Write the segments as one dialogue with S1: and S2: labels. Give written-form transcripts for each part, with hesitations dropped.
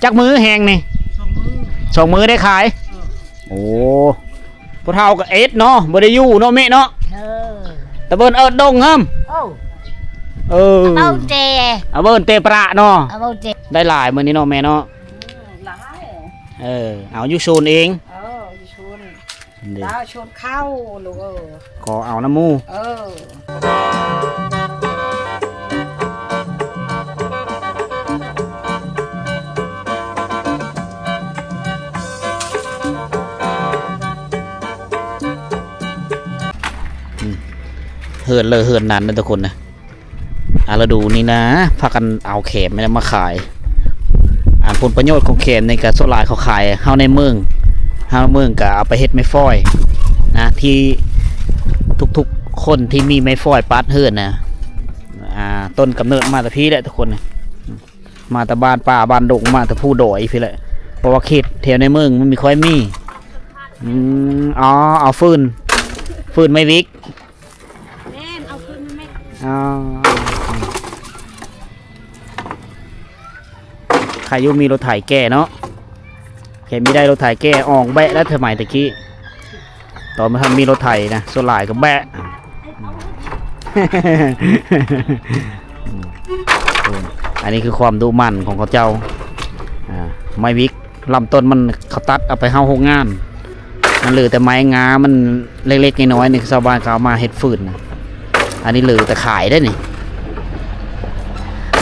S1: จักมือแหงนี่2 มื้อได้ขายโอ้ผู้เฒ่าก็เอ็ดเนาะบ่ได้อยู่เนาะแม่เนาะตะเบิ่นดงครับ
S2: เอาเจ
S1: เอาเบิ่นเตประเนาะ
S2: เอาเจ
S1: ได้หลายมื้อนี้เนาะแม่เนาะ
S2: หลาย
S1: เอาอยู่โซนเอง
S2: อยู่ชนแล้วชนเข้าลูก
S1: ขอเอาน้ำมูเหินเลยเหินนั้นนะทุกคนนะเราดูนี่นะพากันเอาแขมมาขายผลประโยชน์ของแขมในการโซลาเขาขายเฮาในเมืองก็เอาไปเฮ็ดไม้ฟอยนะที่ทุกๆคนที่มีไม้ฟอยปัดเหินนะต้นกำเนิดมาแต่พี่แหละทุกคนนะมาแต่บ้านป่าบ้านดงมาแต่ผู้ดอยพี่แหละเพราะว่าเขตแถวในเมืองมันมีค่อยมีเอาฟืนไม้วิกใครยุ่มีรถไถแก่เนาะแค่ไม่ได้รถไถแก่ออกแบะแล้วสมัยตะกี้ตอนมาทำมีรถไถนะส่วนหลายก็แบะอันนี้คือความดูมั่นของเขาเจ้าไม้วิกลำต้นมันเขาตัดเอาไปเข้าโรงงานมันเหลือแต่ไม้งามันเล็กๆน้อยๆนี่ชาวบ้านเขาเอามาเฮ็ดฟืนนะอันนี้เหลือแต่ขายได้นี่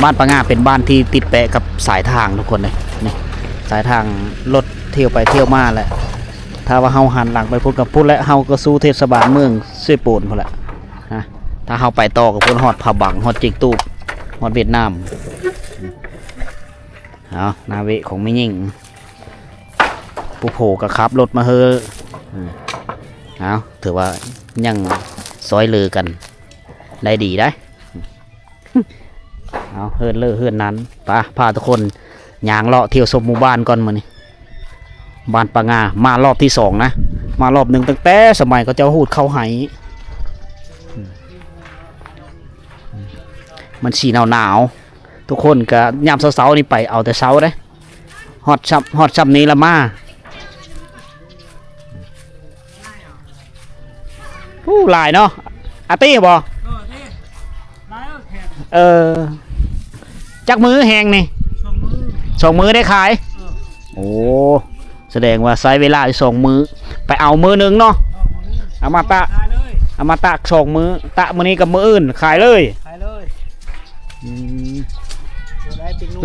S1: บ้านปะงาเป็นบ้านที่ติดแปะกับสายทางทุกคนเลยนี่สายทางรถเที่ยวไปเที่ยวมาแหละถ้าว่าเฮาหันหลังไปพูดกับพูดและเฮาก็สู้เทศบาลเมืองเสื้อปูนพอละนะถ้าเฮาไปต่อกับพูดฮอดผาบังฮอดจิกตูบฮอดเวียดนามนาเวของไม่ยิ่งผู้โผกับขับรถมาเฮอถือว่ายังซอยเลือกันได้ดีได้เฮือนเฮือนนั้นพาทุกคนย่างเลาะเที่ยวชมหมู่บ้านก่อนมานี่บ้านปะงามารอบที่2นะมารอบ1ตั้งแต่สมัยเขาเจ้าหูดเข้าไหมันสีหนาวทุกคนก็ยามเช้าๆนี่ไปเอาแต่เช้าได้ฮอดชับนี้ละมาหลายเนาะอาตี้บ่จักมือแหงนี่2 มื้อได้ขายโอ้แสดงว่าใช้เวลา2 มื้อไปเอามื้อนึงเนาะเอามาตะ2 มื้อตะมื้อนี้กับมื้ออื่นขายเลย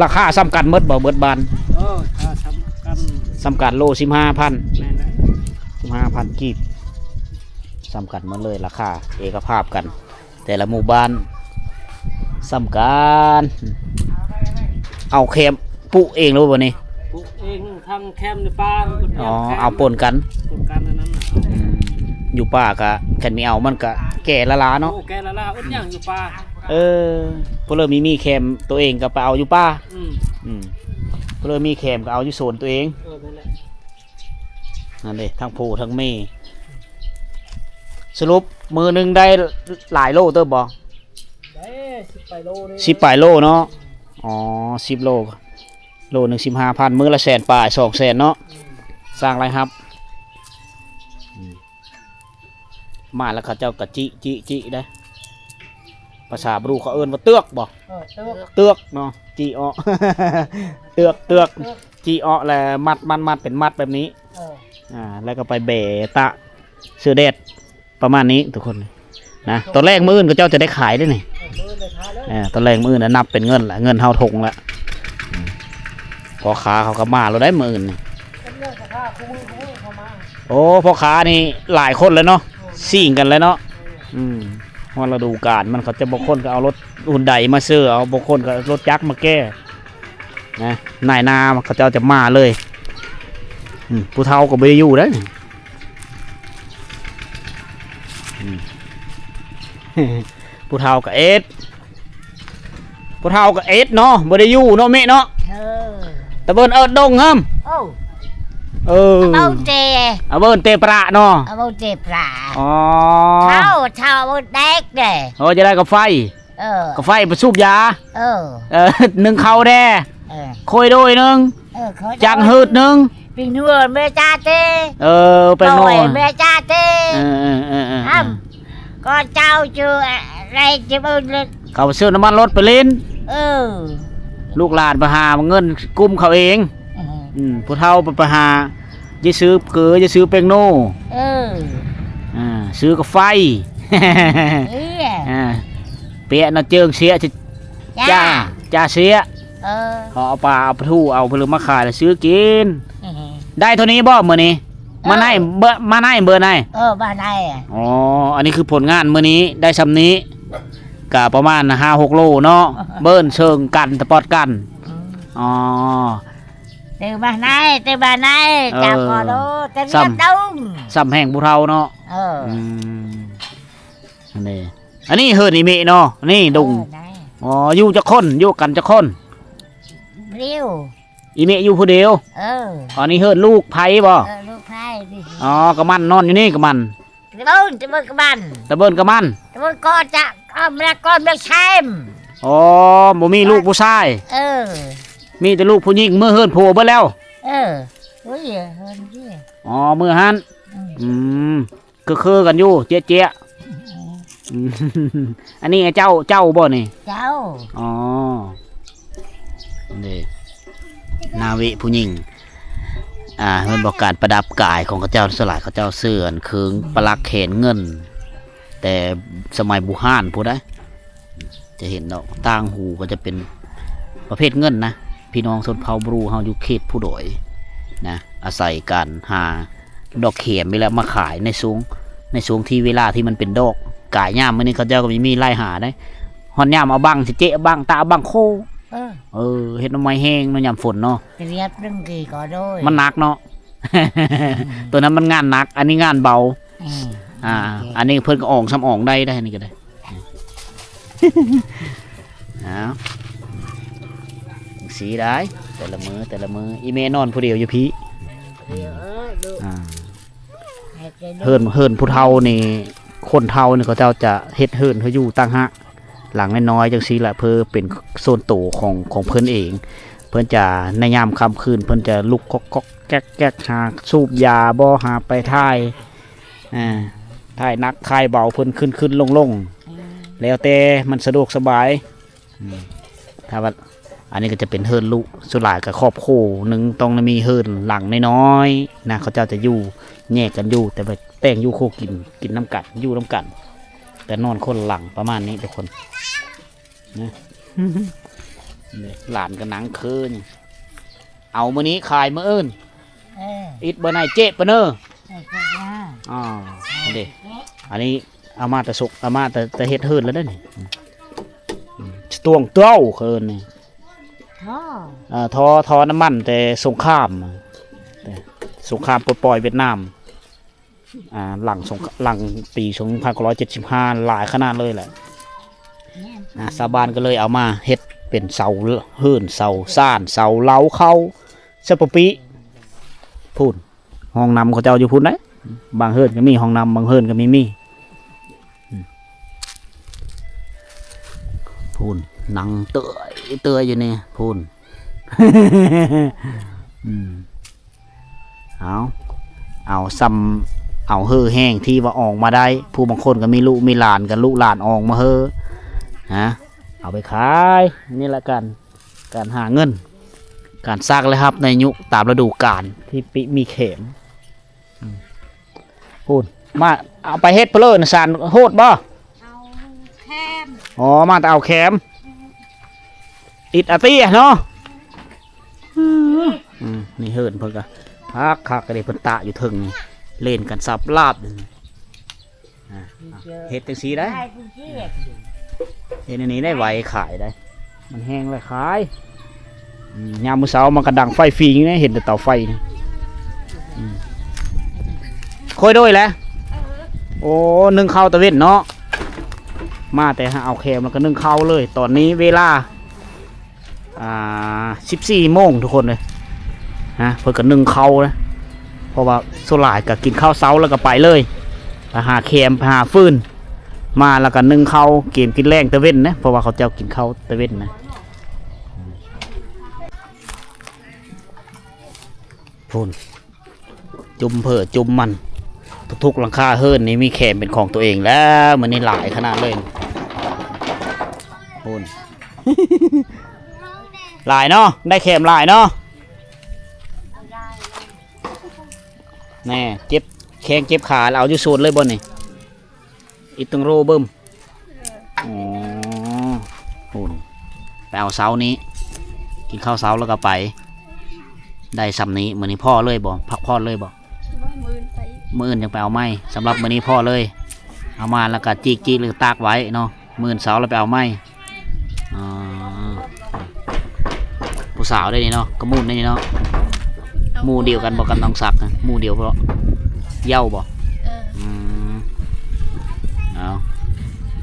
S1: ราคาซ้ำกันหมดบ่เบิดบานซ้ำกันโล15,000กีบซ้ำกันหมดเลยราคาเอกภาพกันแต่ละหมู่บ้านซ้ำกันเอาแคมปุเองรู้ป่ะนี่
S2: ปุเองทางแคมในป่า
S1: เอาปนกันนั้นอยู่ป่ากะแค่มีเอามันกะแก่ละลาเนาะ
S2: แก่ละลาอุ่นอย่างอยู่ป่า
S1: พอเริ่มมีแคมตัวเองก็ไปเอาอยู่ป่าพอเริ่มมีแคมก็เอาอยู่โซนตัวเองนั่นเลยทั้งผู้ทั้งเมย์สรุปมือนึงได้หลายโลเติบบ่10 ปลายโลเนาะ10 โลนึง15,000มื้อละ100,000 ปลาย200,000เนาะสร้างไรครับมาแล้วเขาเจ้ากะจิได้ภาษาบรูเขาเอิ้นว่าเตือกบ่เตือกเนาะจิอ้อเตือกจิอ้อแล้วมัดเป็นมัดแบบนี้แล้วก็ไปเบะตะเสื้อแดดประมาณนี้ทุกคนนะตอนแรกมื้ออื่นก็เจ้าจะได้ขายด้วยนี่ตอนแรกมื้ออื่นนับเป็นเงินละเงินเท่าทงละพอค้าเขาก็มาเราได้มื้ออื่นโอ้พอค้านี่หลายคนเลยเนาะซิ่งกันเลยเนาะวันฤดูกาลมันเขาจะบางคนก็เอารถหุ่นใดมาซื้อเอาบางคนก็รถจักรมาแก้นะนายนาเขาเจ้าจะมาเลยผู้เฒ่าก็ไม่ได้อยู่ได้ผู้เฒ่ากับเอ็ดเนาะบ่ได้อยู่เนาะแม่เนาะตะเบิ่นดงครับ
S2: เอาเจ
S1: เอาเบิ่นเตประเนาะ
S2: เอาเจประเข้าแดกเด้
S1: จะได้กับไฟกับไฟประสูบยา1 เขาแน่โคยโดยนึง จังหืดหนึง
S2: ปีนัวแม่จ้าเต้
S1: เป็นโน่
S2: แม่จ้าเต้
S1: เออ
S2: ก็เจ้าเจออะไรจะเบิ่งเลย
S1: เขาไปซื้อน้ำมันรถไปเล่น
S2: เออ
S1: ลูกหลานไปหาเงินกุมเขาเองผู้เฒ่าไปหาจะซื้อเกลือจะซื้อเป็งโน่
S2: เออ
S1: ซื้อกาไฟ
S2: เอ้ย
S1: เปียน่ะเจิงเสียจ้าเสีย เขาเอาปลาเอาปลาทูเอาผลมาขายแล้วซื้อกิน ได้เท่านี้บ่มื้อนี้มาไหนเบอร์มาไหนเบอร์ไหน
S2: บ้านไหน
S1: อ๋ออันนี้คือผลงานมื้อนี้ได้ซำนี้ก็ประมาณ5-6 โลเนาะเบิ้นเชิงกันตะปอดกันอ๋อ
S2: từ bà này chào cò đô từ
S1: Sầm.
S2: Việt Đông
S1: ซ้ำแห่งผู้เฒ่าเนาะ อันนี้เฮิรนอีเมะเนาะนี่ดุง
S2: này
S1: อ๋ออยู่จักคนอยู่กันจักคน
S2: riêu
S1: อีเมะอยู่ผู้เดียว อันนี้เฮิรนลูกไผบ่
S2: lúc hai đi
S1: อ๋อกะมันนอนอยู่นี่กะมัน
S2: cái bún cái bàn
S1: ตะเบิ้นกะมัน
S2: cái bún con chạ con được xem
S1: อ๋อบ่มีลูกผู้ชาย มีแต่ลูกผู้หญิงเมื่อเฮิรนผัวเบิดแล้ว
S2: cái gì hơn chứ
S1: อ๋อเมื่อหันคือกันอยู่เจ๊ะอืม อันนี้เจ้าบ่นี่
S2: cháu
S1: อ๋อนี่นาวิผู้หญิงมันบอกการประดับกายของเขาเจ้าสลายเขาเจ้าเสื่อนคืงปลักเขนเงิน แต่สมัยบุหานพูดได้จะเห็นเนาะต่างหูก็จะเป็นประเภทเงินนะพี่น้องชนเผ่าบรูเฮาอยู่เขตผู้ดอยนะอาศัยการหาดอกเข็มไปแล้วมาขายในสูงที่เวลาที่มันเป็นดอกกายย่ามมื้อนี้เขาเจ้าก็มีไล่หาได้ฮอนย่ามเอาบังสิเจ๊บังตาบังโคเฮ็ดหน่อไม้แห้งเนาะยามฝนเนาะ
S2: cái riết đừng kỳ có đôi
S1: มันหนักเนาะ ตัวนั้นมันงานหนัก อันนี้งานเบา อันนี้เพิ่นก็อ่องซ้ำอ่องได้นี่ก็ได้ สีได้แต่ละมืออีเมนอนผู้เดียวอยู่พี่เฮิรนผู้เฒ่านี่คนเฒ่านี่เขาเจ้าจะเฮ็ดเฮิรนเขาอยู่ตั้งหากหลังน้อยๆจังซี่แหละเพื่อเป็นโซนโตของเพิ่นเอง เพิ่นจะในยามค่ำคืนเพิ่นจะลุกก๊อกแก๊กหาสูบยาบ่หาไปถ่ายนักถ่ายเบาเพิ่นขึ้นลงแล้วแต่มันสะดวกสบายถ้าว่าอันนี้ก็จะเป็นเฮิรนลูกสุดหลายกับครอบครัวหนึ่งต้องมีเฮิรนหลังน้อยๆนะเขาเจ้าจะอยู่แยกกันอยู่แต่ไปแต่งอยู่โคกินน้ำกัดอยู่น้ำกัดแต่นอนคนหลังประมาณนี้ทุกคนนะหลานกับหนังคืนเอามื้อนี้ขายมื้ออื่นอิดเบอร์ไหนเจ๊ปะเนอเด็กอันนี้เอามาแต่สุกเอามาแต่เฮ็ดเฮิรนแล้วเด้อนี่ตวงเต้าเคินนี่ทอน้ำมันแต่สงครามปล่อยเวียดนามหลังปี1975หลายขนาดเลยแหละชาวบ้านก็เลยเอามาเฮ็ดเป็นเสาเฮิรนเสาซ่านเสาเล้าเข้าเสปปิพูดห้องน้ำเขาเจ้าอยู่พูดไหนบางเฮิรนก็มีห้องน้ำบางเฮิรนก็มีพูนนังเตยอยู่นี่พูน เอาซ้ำเอาเฮ่อแห้งที่ว่าออกมาได้ผู้บางคนก็มีลูกมีหลานกันลูกหลานออกมาเฮ่อเอาไปขายนี่แหละการหาเงินการสร้างเลยครับในยุคตามฤดูกาลที่ปิมีเข็มพูนมาเอาไปเฮ็ดเพลินสารโหดบ่อ๋อมาแต่เอาแคมอิดอาเตี้ยเนาะนี่เฮิรนเพิ่นก็คักก็ได้เพิ่นตะอยู่ถึงเล่นกันสับลาบเฮ็ดจังซี่ได้เฮ็ดอันนี้ได้ไวขายได้มันแห้งเลยขายยามมื้อเช้ามันก็ดังไฟฟรีนี่เห็นแต่เตาไฟนี่ค่อยด้วยแหละโอ้นึ่งข้าวตะเวนเนาะมาแต่เอาแคมแล้วก็นึ่งข้าวเลยตอนนี้เวลา14 โมงทุกคนเลยเพื่อกับนึ่งข้าวนะเพราะว่าโซลายก็กินข้าวเช้าแล้วก็ไปเลยไปหาแคมหาฟืนมาแล้วก็นึ่งข้าวเกมกินแรงตะเว้นนะเพราะว่าเขาเจ้ากินข้าวตะเว้นนะ พุ่นจุ่มเผื่อจุ่มมันทุกๆหลังคาเฮิรนนี่มีแขมเป็นของตัวเองแล้วมันนี่หลายขนาดเลยพุ่น หลายเนาะได้แขมหลายเนาะแน่เจ็บแข้งเจ็บขาแล้วเอาอยู่สูตรเลยบนนี่อีตึงโรเบิ้มอ๋อพุ่นไปเอาเสานี้กินข้าวเสาแล้วก็ไปได้สำนี้มื้อนี้พ่อเลยบ่พักพ่อเลยบ่มื้ออื่นยังไปเอาไม้สำหรับมื้อนี้พ่อเลยเอามาแล้วก็จีกหรือตากไว้เนาะมื้อเสาร์แล้วไปเอาไม้อ๋อผู้สาวได้นี่เนาะก็มูดได้นี่เนาะหมู่เดียวกันบ่กันต้องสักนะหมู่เดียวเพราะเหย้าบ่เอา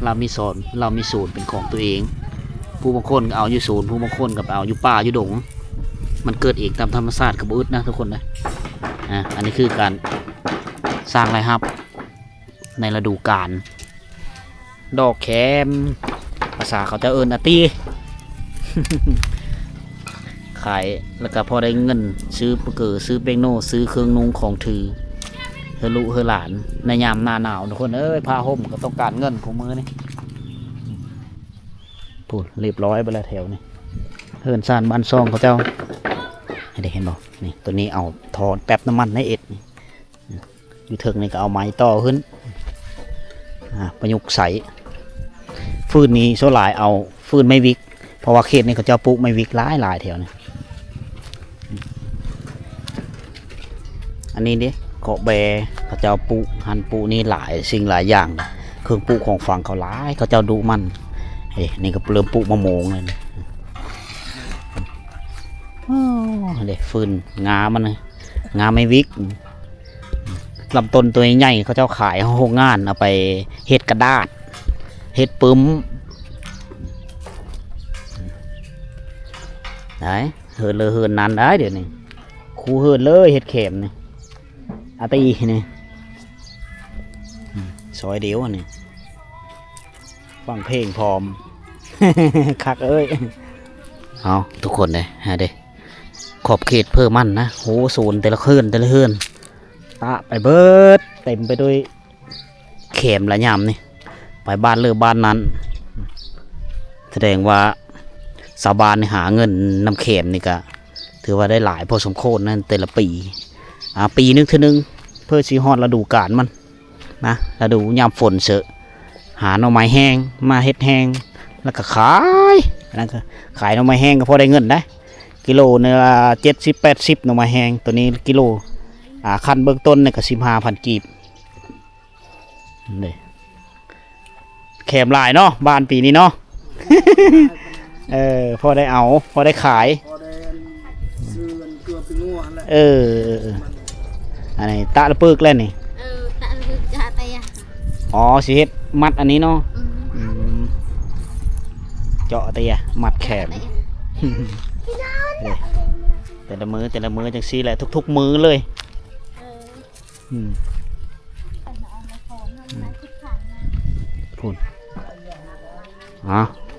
S1: เรามีสอนเรามีสูตรเป็นของตัวเองผู้บางคนก็เอาอยู่ศูนย์ผู้บางคนก็เอาอยู่ป่าอยู่ดงมันเกิดเองตามธรรมชาติกับอึดนะทุกคนนะอันนี้คือการสร้างรายรับในฤดูกาลดอกแคมภาษาเขาจะเอิญอาตี ขายแล้วก็พอได้เงินซื้อปเกอร์ซื้อเปงโน่ซื้อเครื่องนุ่งของถือเฮลุเฮหลานในยามหน้าหนาวทุกคนเอ้ยผ้าห่มก็ต้องการเงินของมือนี่พูดเรียบร้อยไปแล้วแถวนี่เฮิรนซานบ้านซองเขาเจ้าให้ได้เห็นบอกนี่ตัวนี้เอาทอดแป๊บน้ำมันให้เอ็ดอยู่เถิงนี่ก็เอาไม้ต่อขึ้นประยุกต์ใส่ฟืนนี้โซหลายเอาฟืนไม่วิกเพราะว่าเขตนี่เขาเจ้าปลูกไม่วิกหลายแถวนี่อันนี้ดิเกาะแบเขาเจ้าปลูกหันปลูกนี่หลายสิ่งหลายอย่างเครื่องปลูกของฝั่งเขาหลายเขาเจ้าดูมันเฮ้ยนี่ก็เริ่มปลูกมะม่วงเลยเด็กฟืนงามันเลยงาไม่วิกลำต้นตัวใหญ่เขาเจ้าขายโรงงานเอาไปเฮ็ดกระดาษเฮ็ดปึ้มได้เฮินเลยเฮินนานได้เดี๋ยวนี้ครูเฮินเลยเฮ็ดเข็มนี่อาตีนี่ซอยเดียวอันนี้ฟังเพลงพร้อม คักเอ้ยเอาทุกคนเลยฮะเด้ขอบเขตเพิ่มมันนะโหศูนย์แต่ละเฮือนตะไปเบิดเต็มไปด้วยเข็มละยำนี่ไปบ้านเลือบ้านนั้นแสดงว่าชาวบ้านหาเงินนำเข็มนี่ก็ถือว่าได้หลายพอสมควรนั่นแต่ละปีปีนึงเท่านึงเพื่อชีฮอดฤดูกาลมันนะฤดูยามฝนเสอะหาหน่อไม้แห้งมาเฮ็ดแห้งแล้วก็ขายนั่นก็ขายหน่อไม้แห้งก็พอได้เงินได้กิโลเนื้อ70-80หน่อไม้แห้งตัวนี้กิโลคันเบื้องต้นเนี่ยก็15,000 กีบเลยแคมลายเนาะบ้านปีนี้เนาะ พอได้เอาพอได้ขาย
S3: พอได้ซื้อเงินเกลือไปงัวแหละ
S1: อันนี้ตะละปึกแล้วนี่
S2: ตะลึกจะตะยะ
S1: อ๋อสิเฮ็ดมัดอันนี้เนาะเจาะตะยะมัดแขมแต่ละมือจังซี่แหละทุกๆมือเลยพูด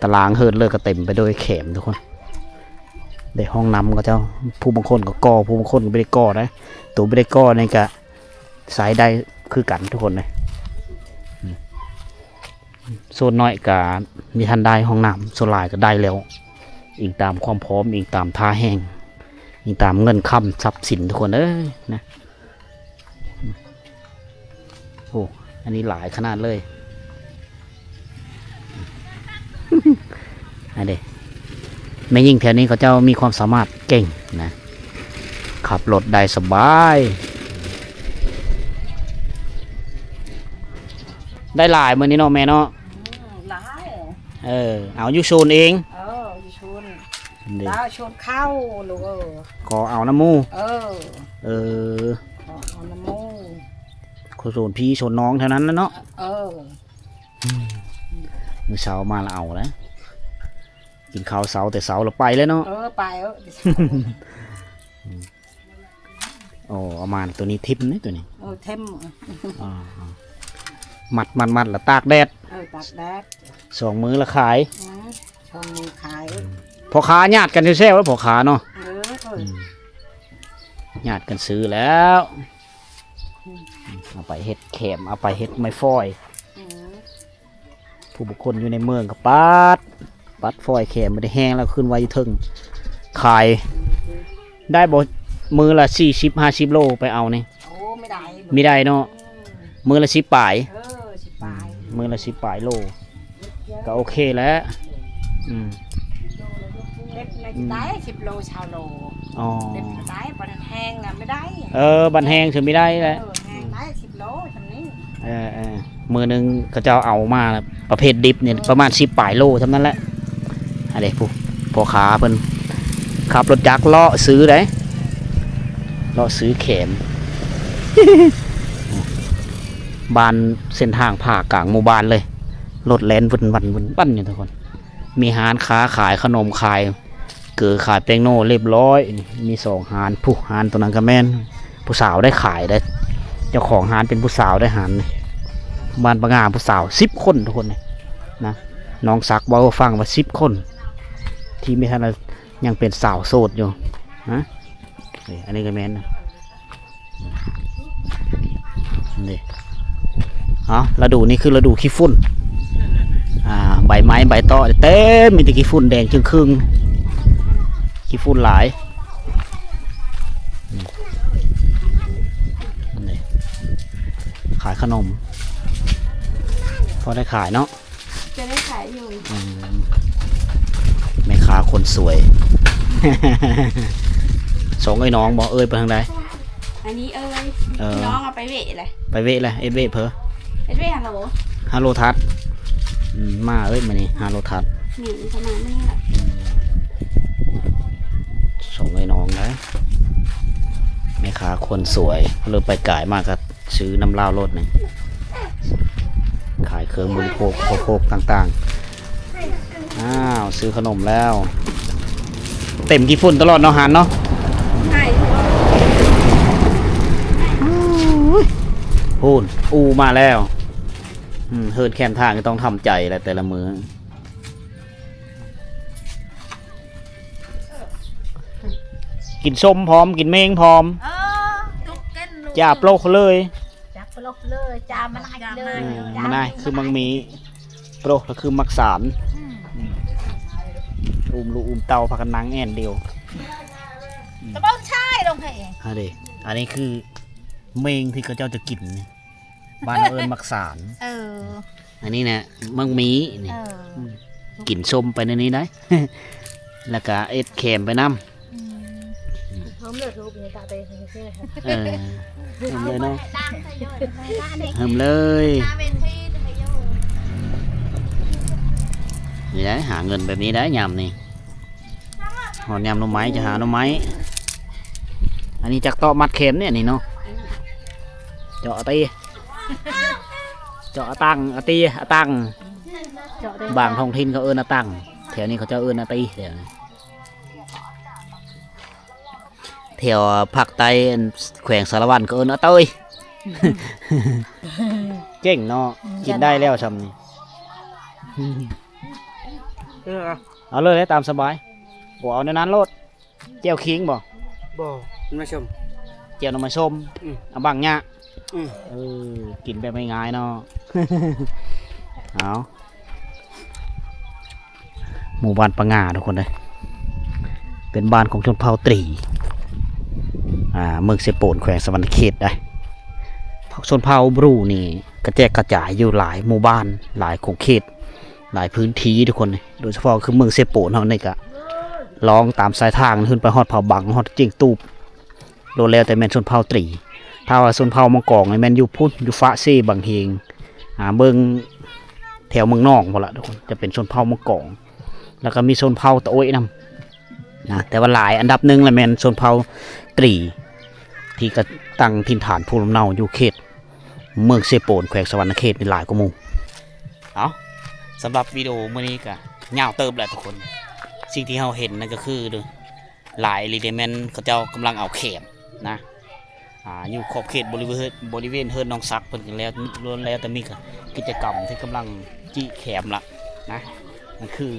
S1: ตารางเฮิรนเลยก็เต็มไปด้วยเข็มทุกคนได้ห้องน้ำก็เจ้าผู้บางคนก็ก่อผู้บางคนก็ไม่ได้ก่อนะตัวไม่ได้ก่อนี่ก็สายได้คือกันทุกคนเลยโซนน้อยกับมีทันได้ห้องน้ำโซนหลายก็ได้แล้วอีกตามความพร้อมอีกตามท่าแห้งอีกตามเงินค่ำทรัพย์สินทุกคนเอ้ยนะโอ้อันนี้หลายขนาดเลยอันเด็แม่ยิ่งแถวนี้เขาเจ้ามีความสามารถเก่งนะขับรถได้สบายได้หลายมือนี้เนาะแม่เนาะ
S2: หลาย
S1: เอาอยู่โซนเอง
S2: อยู่ชนแล้วชนเข้าลูก
S1: ก็เอาน้ำมู
S2: เอาน้ำมู
S1: โซนพี่โซนน้องเท่านั้นนะเนาะมือเช้ามาแล้วเอาแล้วกินข้าวเสาแต่เสาเราไปแล้วเนาะ
S2: ไป
S1: เอามาตัวนี้ทิมนี่ตัวนี้
S2: ทิม
S1: มัดละตากแดด
S2: ตากแดด
S1: 2 มื้อละขาย
S2: 2 มื้อขาย
S1: พอขาญาติกันแซ่ๆแล้วพอขาเนาะ ญาติกันซื้อแล้วเอาไปเฮ็ดแขมเอาไปเฮ็ดไม้ฟอย ผู้บุคคลอยู่ในเมืองกับปัดฟอยแขมไม่ได้แห้งแล้วขึ้นไว้ถึงขายได้บ่มือละ40-50 โลไปเอานี่
S2: โอ้ไม่ได้
S1: ไม่ได้เนาะมือละ10ปลาย
S2: สิบปลาย
S1: มือละ10ปลายโลก็โอเคแล้วอืม
S2: เล็บในได้10 โลชาวโล
S1: อ๋อ
S2: เล็บได้บันแห้งอ่ะไม่ได้
S1: บันแห้งถึงไม่ได้แล้ว
S2: แห้งได้10 โลทำนี้
S1: มือหนึงก็จะเอามาประเภทดิบเนี่ยประมาณ10ปลายโลเท่านั้นแหละอะไรพวกพ่อค้าเพิ่นขับรถจักรเลาะซื้อได้เลาะซื้อแขม บ้านเส้นทางผ่ากลางหมู่บ้านเลยรถแล่นวันอยู่ทุกคนมีร้านค้าขายขนมขายเกือขายแป้งโน่เรียบร้อยมี2ร้านผู้ร้านตัวนั้นก็แม่นผู้สาวได้ขายได้เจ้าของร้านเป็นผู้สาวได้ร้านนี่บ้านประงามผู้สาว10 คนทุกคนเลยนะน้องซักบอกว่าฟังว่า10 คนที่ไม่ทันยังเป็นสาวโสดอยู่นะอันนี้ก็แม่นนะนี่ฤดูนี้คือฤดูขี้ฝุ่นใบไม้ใบตอเต็มมีแต่ขี้ฝุ่นแดงจึงครึ่งขี้ฝุ่นหลายนี่ขายขนมพอได้ขายเนาะ
S2: จะได้ขายอยู่
S1: แม่ค้าคนสวย สองไอ้น้องบอกไปทางใด
S2: อันนี้น้องเอาไปเวะเลย
S1: ไปเวะเลยเวะเพอ
S2: เวะฮัลโหล
S1: ฮัลโหลทัศมามานี่ฮัลโหลทัศ
S2: หนึ่งประมาณนี้แหละ
S1: สองไอ้น้องนะแม่ค้าคนสวยเลยไปก่ายมากครับซื้อน้ำเหล้ารถหนึ่งขายเครื่องบริโภคต่างๆซื้อขนมแล้วเต็มกี่ฝุ่นตลอดเนาะหันเนาะ
S2: ใช่
S1: พูนมาแล้วเฮิร์ดแคมทางก็ต้องทำใจแหละแต่ละมือกินส้มพร้อมกินเมงพร้อม
S2: ทุกกันลูก
S1: จ่าโปรกเลย
S2: จับปลอกเลยจามันให้เลย
S1: มันได้คือมังมีโปรกก็คือมักสารลูกเตาพักกันนังแอนเดียว
S2: ตะบ้องใช่ลงเพง
S1: อันนี้คือเมงที่เขาเจ้าจะกินบ้านเราเอิญมักสาร อันนี้นะมังมีนี่กินส้มไปในนี้ได้ แล้วก็เอ็ดเค็มไปน้ำเฮิมเลยเนาะเฮิมเลยนี่ได้หาเงินแบบนี้ได้ยำนี่หอนยำหน่อไม้จะหาหน่อไม้อันนี้จักต่อมัดเข็มเนี่ยนี่เนาะเจาะตีเจาะตังตีตังบางท้องถิ่นเขาเอิ้นตังแถวนี้เขาจะเอิ้นตีแถวภาคใต้แขวงสารวัตรก็เอิ้นเต้ย เก่งเนาะกินได้แล้วชำนี่เอาเลยตามสบายบ่เอาในนั้นโลดเจียวขิงบ่
S3: มาชม
S1: เจียวน้ำมันชมเอาบางหญ้ากินแบบไม่ง่ายเนาะ เอาหมู่บ้านปะงาทุกคนเลยเป็นบ้านของชนเผ่าตรีเมืองเซโปนแขวงสวรรณเขตได้ชนเผ่าบรูนี่กระแจกกระจายอยู่หลายหมู่บ้านหลายของเขตหลายพื้นที่ทุกคนเลยโดยเฉพาะคือเมืองเซโปนเท่านั้นก็ลองตามสายทางขึ้นไปฮอดเผ่าบังฮอดเจียงตูบโดนแล้วแต่แม่นชนเผ่าตรีถ้าว่าชนเผ่ามังกรแม่นอยู่พุ่นอยู่ฟ้าเซ่บางเฮงเมืองแถวเมืองนอกหมดละทุกคนจะเป็นชนเผ่ามังกรแล้วก็มีชนเผ่าตะโอ้ยนำนะแต่ว่าหลายอันดับหนึ่งแหละแม่นชนเผ่าตรีที่ก็ตั้งถิ่นฐานภูมิลำเนาอยู่เขตเมืองเซโปนแขวงสวรรณเขตในหลายกว่าหมู่เอาสำหรับวิดีโอมื้อนี้ก็ยาวเติมแหละทุกคนสิ่งที่เราเห็นนั่นก็คือหลายรีเดเมนเขาเจ้ากำลังเอาเข็มนะอยู่ขอบเขตบริเวณเฮิร์นน้องซักเพิ่นกันแล้วล้วนแล้วแต่มีกิจกรรมที่กำลังจี้แขมละนะนั่นคือ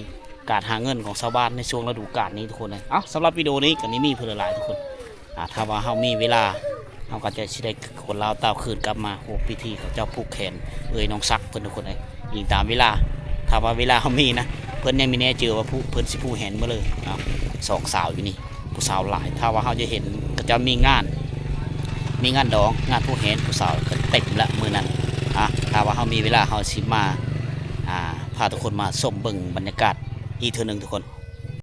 S1: การหาเงินของชาวบ้านในช่วงฤดูกาลนี้ทุกคนเลยเอาสำหรับวิดีโอนี้กันนี้มีเพื่อหลายทุกคน ถ้าว่าเฮามีเวลาเฮาก็จะสิได้คนลาวเต้าคืนกลับมาโอ้พิธีเขาเจ้าผูกแขนน้องซักเพิ่นทุกคนเอ้ยยิงตามเวลาถ้าว่าเวลาเฮามีนะเพิ่นยังมีแน่เจอว่าผู้เพิ่นสิผู้แหนมาเลยสองสาวอยู่นี่ผู้สาวหลายถ้าว่าเฮาจะเห็นก็จะมีงานดองงานผู้แหนผู้สาวก็เต็มละมื้อนั้นถ้าว่าเฮามีเวลาเฮาสิมาพาทุกคนมาชมเบิ่งบรรยากาศอีกเทื่อนึงทุกคน